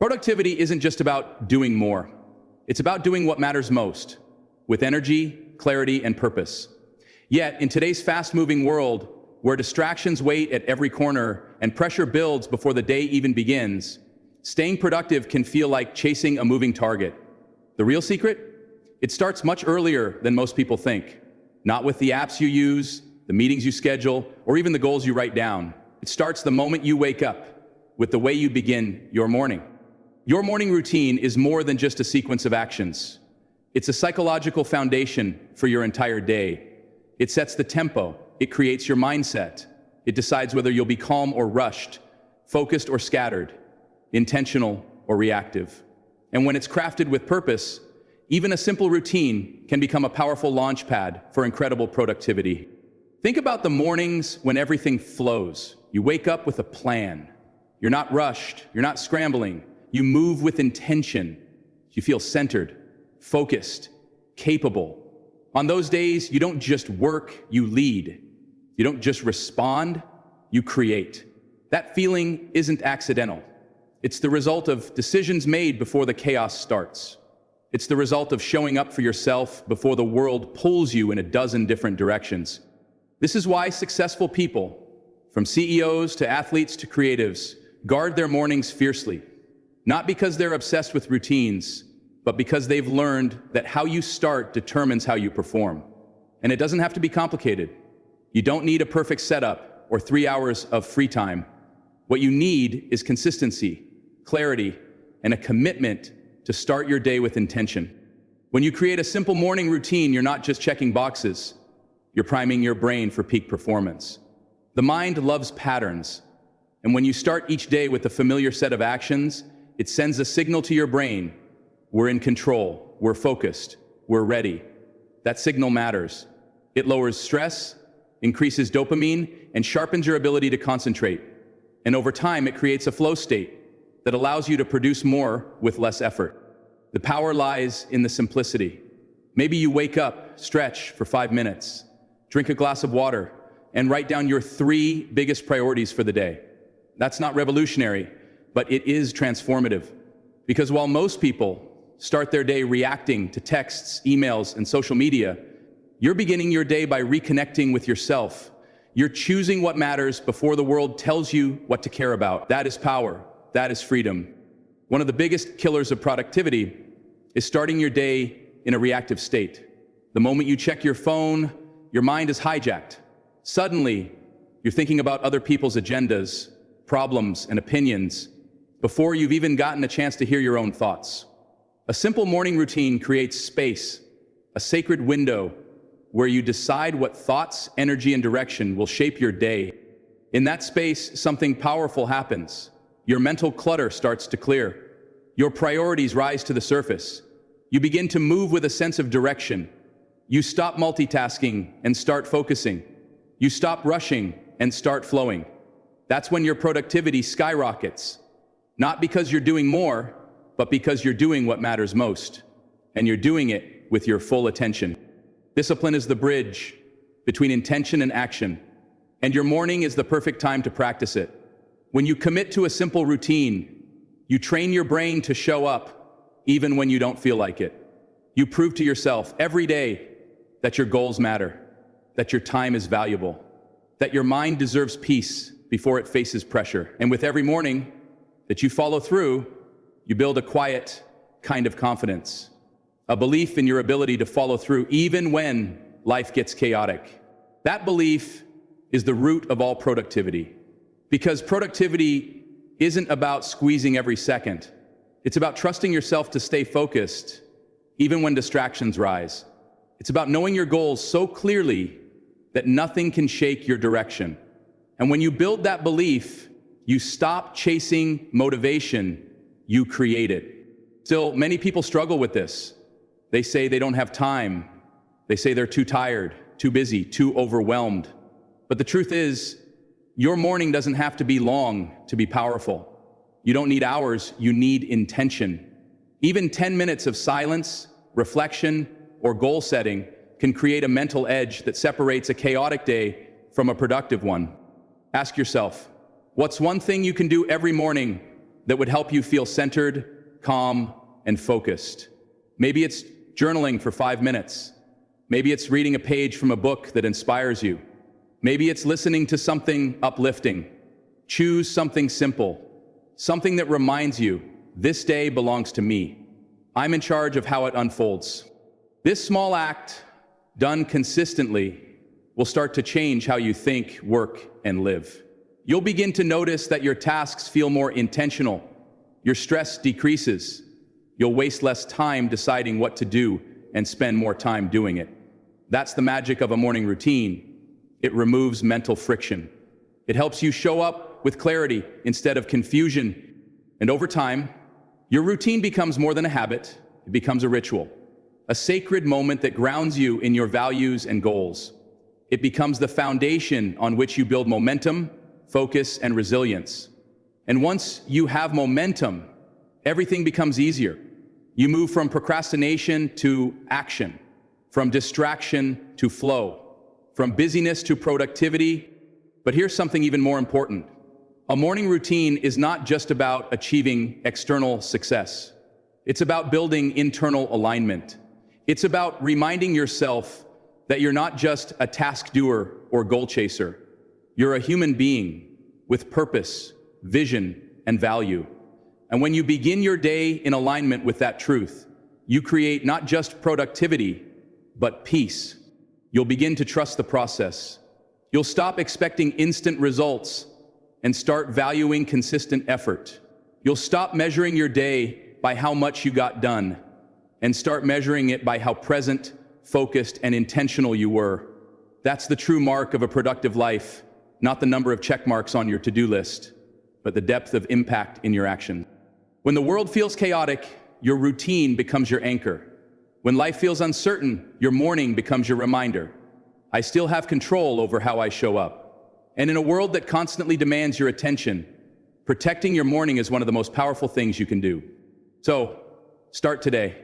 Productivity isn't just about doing more. It's about doing what matters most, with energy, clarity, and purpose. Yet, in today's fast-moving world, where distractions wait at every corner and pressure builds before the day even begins, staying productive can feel like chasing a moving target. The real secret? It starts much earlier than most people think. Not with the apps you use, the meetings you schedule, or even the goals you write down. It starts the moment you wake up, with the way you begin your morning. Your morning routine is more than just a sequence of actions. It's a psychological foundation for your entire day. It sets the tempo. It creates your mindset. It decides whether you'll be calm or rushed, focused or scattered, intentional or reactive. And when it's crafted with purpose, even a simple routine can become a powerful launchpad for incredible productivity. Think about the mornings when everything flows. You wake up with a plan. You're not rushed. You're not scrambling. You move with intention. You feel centered, focused, capable. On those days, you don't just work, you lead. You don't just respond, you create. That feeling isn't accidental. It's the result of decisions made before the chaos starts. It's the result of showing up for yourself before the world pulls you in a dozen different directions. This is why successful people, from CEOs to athletes to creatives, guard their mornings fiercely. Not because they're obsessed with routines, but because they've learned that how you start determines how you perform. And it doesn't have to be complicated. You don't need a perfect setup or 3 hours of free time. What you need is consistency, clarity, and a commitment to start your day with intention. When you create a simple morning routine, you're not just checking boxes. You're priming your brain for peak performance. The mind loves patterns. And when you start each day with a familiar set of actions, it sends a signal to your brain. We're in control, we're focused, we're ready. That signal matters. It lowers stress, increases dopamine, and sharpens your ability to concentrate. And over time, it creates a flow state that allows you to produce more with less effort. The power lies in the simplicity. Maybe you wake up, stretch for 5 minutes, drink a glass of water, and write down your 3 biggest priorities for the day. That's not revolutionary, but it is transformative. Because while most people start their day reacting to texts, emails, and social media, you're beginning your day by reconnecting with yourself. You're choosing what matters before the world tells you what to care about. That is power. That is freedom. One of the biggest killers of productivity is starting your day in a reactive state. The moment you check your phone, your mind is hijacked. Suddenly, you're thinking about other people's agendas, problems, and opinions before you've even gotten a chance to hear your own thoughts. A simple morning routine creates space, a sacred window where you decide what thoughts, energy, and direction will shape your day. In that space, something powerful happens. Your mental clutter starts to clear. Your priorities rise to the surface. You begin to move with a sense of direction. You stop multitasking and start focusing. You stop rushing and start flowing. That's when your productivity skyrockets. Not because you're doing more, but because you're doing what matters most. And you're doing it with your full attention. Discipline is the bridge between intention and action. And your morning is the perfect time to practice it. When you commit to a simple routine, you train your brain to show up even when you don't feel like it. You prove to yourself every day that your goals matter, that your time is valuable, that your mind deserves peace before it faces pressure. And with every morning that you follow through, you build a quiet kind of confidence, a belief in your ability to follow through even when life gets chaotic. That belief is the root of all productivity. Because productivity isn't about squeezing every second. It's about trusting yourself to stay focused, even when distractions rise. It's about knowing your goals so clearly that nothing can shake your direction. And when you build that belief, you stop chasing motivation, you create it. Still, many people struggle with this. They say they don't have time. They say they're too tired, too busy, too overwhelmed. But the truth is, your morning doesn't have to be long to be powerful. You don't need hours, you need intention. Even 10 minutes of silence, reflection, or goal setting can create a mental edge that separates a chaotic day from a productive one. Ask yourself, what's one thing you can do every morning that would help you feel centered, calm, and focused. Maybe it's journaling for 5 minutes. Maybe it's reading a page from a book that inspires you. Maybe it's listening to something uplifting. Choose something simple, something that reminds you, this day belongs to me. I'm in charge of how it unfolds. This small act, done consistently, will start to change how you think, work, and live. You'll begin to notice that your tasks feel more intentional. Your stress decreases. You'll waste less time deciding what to do and spend more time doing it. That's the magic of a morning routine. It removes mental friction. It helps you show up with clarity instead of confusion. And over time, your routine becomes more than a habit. It becomes a ritual, a sacred moment that grounds you in your values and goals. It becomes the foundation on which you build momentum, focus, and resilience. And once you have momentum, everything becomes easier. You move from procrastination to action, from distraction to flow, from busyness to productivity. But here's something even more important. A morning routine is not just about achieving external success. It's about building internal alignment. It's about reminding yourself that you're not just a task doer or goal chaser. You're a human being with purpose, vision, and value. And when you begin your day in alignment with that truth, you create not just productivity, but peace. You'll begin to trust the process. You'll stop expecting instant results and start valuing consistent effort. You'll stop measuring your day by how much you got done and start measuring it by how present, focused, and intentional you were. That's the true mark of a productive life, not the number of check marks on your to-do list, but the depth of impact in your action. When the world feels chaotic, your routine becomes your anchor. When life feels uncertain, your morning becomes your reminder. I still have control over how I show up. And in a world that constantly demands your attention, protecting your morning is one of the most powerful things you can do. So, start today.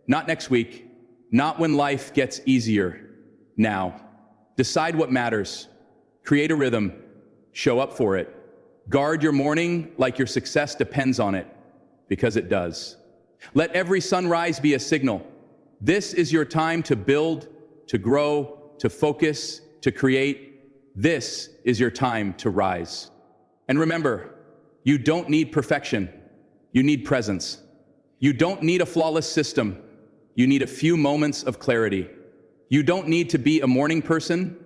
Not next week. Not when life gets easier. Now. Decide what matters. Create a rhythm. Show up for it. Guard your morning like your success depends on it, because it does. Let every sunrise be a signal. This is your time to build, to grow, to focus, to create. This is your time to rise. And remember, you don't need perfection. You need presence. You don't need a flawless system. You need a few moments of clarity. You don't need to be a morning person.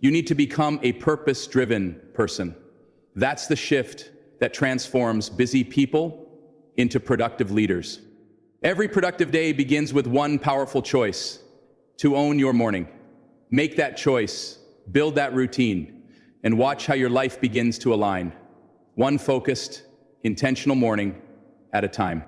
You need to become a purpose-driven person. That's the shift that transforms busy people into productive leaders. Every productive day begins with one powerful choice: to own your morning. Make that choice, build that routine, and watch how your life begins to align. One focused, intentional morning at a time.